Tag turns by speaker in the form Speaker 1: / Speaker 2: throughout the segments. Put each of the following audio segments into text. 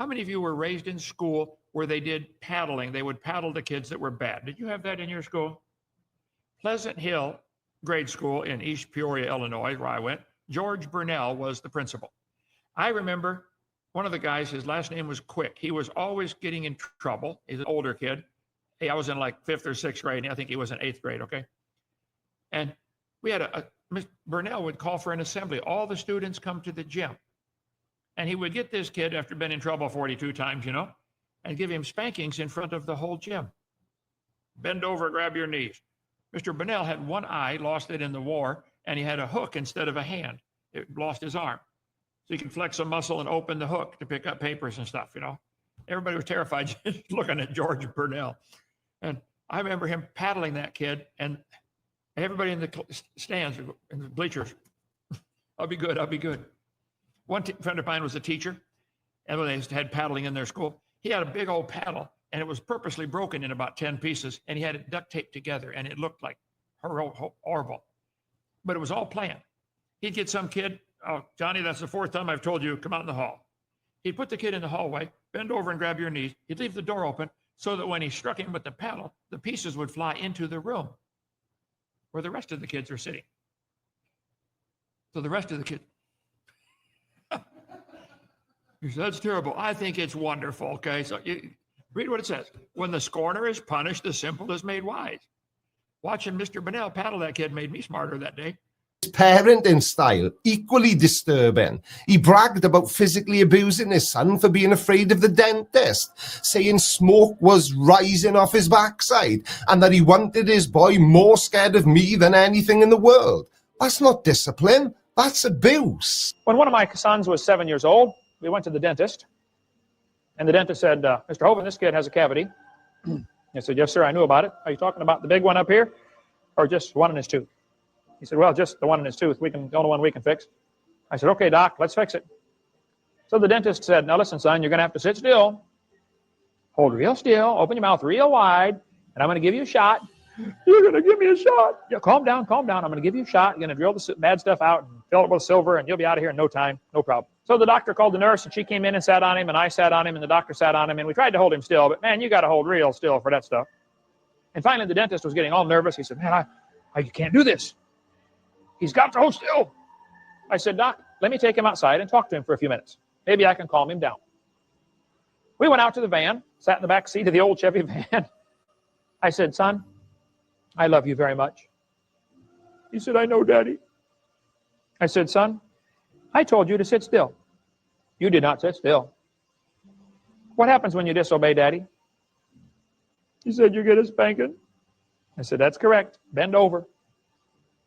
Speaker 1: How many of you were raised in school where they did paddling? They would paddle the kids that were bad. Did you have that in your school? Pleasant Hill Grade School in East Peoria, Illinois, where I went, George Burnell was the principal. I remember one of the guys, his last name was Quick. He was always getting in trouble. He's an older kid. Hey, I was in like 5th or 6th grade, and I think he was in 8th grade, okay? And we had Mr. Burnell would call for an assembly. All the students come to the gym. And he would get this kid after been in trouble 42 times, and give him spankings in front of the whole gym. Bend over, grab your knees. Mr. Burnell had one eye, lost it in the war, and he had a hook instead of a hand. It lost his arm. So he could flex a muscle and open the hook to pick up papers and stuff, Everybody was terrified just looking at George Burnell. And I remember him paddling that kid, and everybody in the stands, in the bleachers, I'll be good, I'll be good. One friend of mine was a teacher, and when they had paddling in their school, he had a big old paddle, and it was purposely broken in about 10 pieces, and he had it duct taped together, and it looked like horrible. But it was all planned. He'd get some kid, oh, Johnny, that's the 4th time I've told you, come out in the hall. He'd put the kid in the hallway, bend over and grab your knees. He'd leave the door open so that when he struck him with the paddle, the pieces would fly into the room where the rest of the kids are sitting. So the rest of the kids, he said, that's terrible. I think it's wonderful, okay? So read what it says. When the scorner is punished, the simple is made wise. Watching Mr. Burnell paddle that kid made me smarter that day.
Speaker 2: Parenting style, equally disturbing. He bragged about physically abusing his son for being afraid of the dentist, saying smoke was rising off his backside and that he wanted his boy more scared of me than anything in the world. That's not discipline, that's abuse.
Speaker 3: When one of my sons was 7 years old, we went to the dentist, and the dentist said, Mr. Hovind, this kid has a cavity. I said, yes, sir, I knew about it. Are you talking about the big one up here or just one in his tooth? He said, well, just the one in his tooth. The only one we can fix. I said, okay, doc, let's fix it. So the dentist said, now listen, son, you're going to have to sit still, hold real still, open your mouth real wide, and I'm going to give you a shot. You're going to give me a shot? Yeah, calm down, calm down. I'm going to give you a shot. You're going to drill the bad stuff out and fill it with silver, and you'll be out of here in no time, no problem. So the doctor called the nurse, and she came in and sat on him, and I sat on him, and the doctor sat on him, and we tried to hold him still, but man, you got to hold real still for that stuff. And finally, the dentist was getting all nervous. He said, man, you can't do this. He's got to hold still. I said, Doc, let me take him outside and talk to him for a few minutes. Maybe I can calm him down. We went out to the van, sat in the back seat of the old Chevy van. I said, son, I love you very much. He said, I know, Daddy. I said, son, I told you to sit still. You did not sit still. What happens when you disobey, Daddy? He said, you get a spanking. I said, that's correct. Bend over.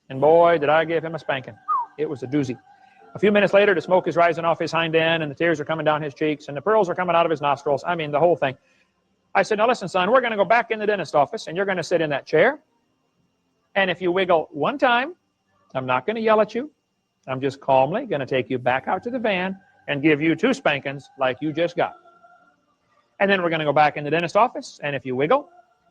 Speaker 3: And boy, did I give him a spanking. It was a doozy. A few minutes later, the smoke is rising off his hind end, and the tears are coming down his cheeks, and the pearls are coming out of his nostrils. I mean, the whole thing. I said, now listen, son, we're going to go back in the dentist office, and you're going to sit in that chair. And if you wiggle one time, I'm not going to yell at you. I'm just calmly going to take you back out to the van and give you 2 spankings like you just got. And then we're going to go back in the dentist office, and if you wiggle,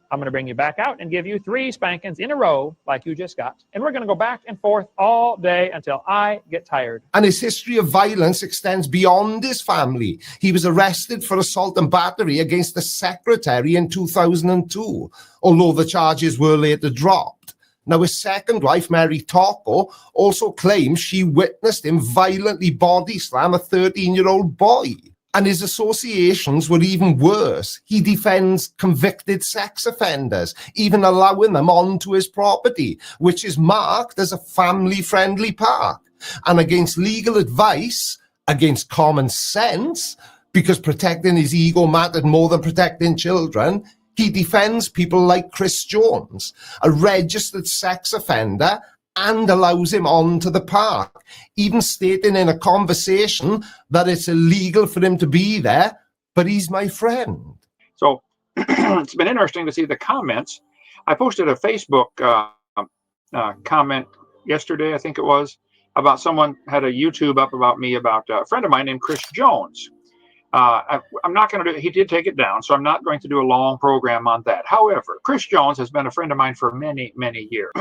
Speaker 3: I'm going to bring you back out and give you 3 spankings in a row like you just got. And we're going to go back and forth all day until I get tired.
Speaker 2: And his history of violence extends beyond his family. He was arrested for assault and battery against the secretary in 2002, although the charges were later dropped. Now, his second wife, Mary Tocco, also claims she witnessed him violently body slam a 13-year-old boy. And his associations were even worse. He defends convicted sex offenders, even allowing them onto his property, which is marked as a family-friendly park. And against legal advice, against common sense, because protecting his ego mattered more than protecting children, he defends people like Chris Jones, a registered sex offender, and allows him onto the park, even stating in a conversation that it's illegal for him to be there, but he's my friend.
Speaker 1: So it's been interesting to see the comments. I posted a Facebook comment yesterday, I think it was, about someone had a YouTube up about me, about a friend of mine named Chris Jones. I'm not going to do, he did take it down, so I'm not going to do a long program on that. However, Chris Jones has been a friend of mine for many, many years.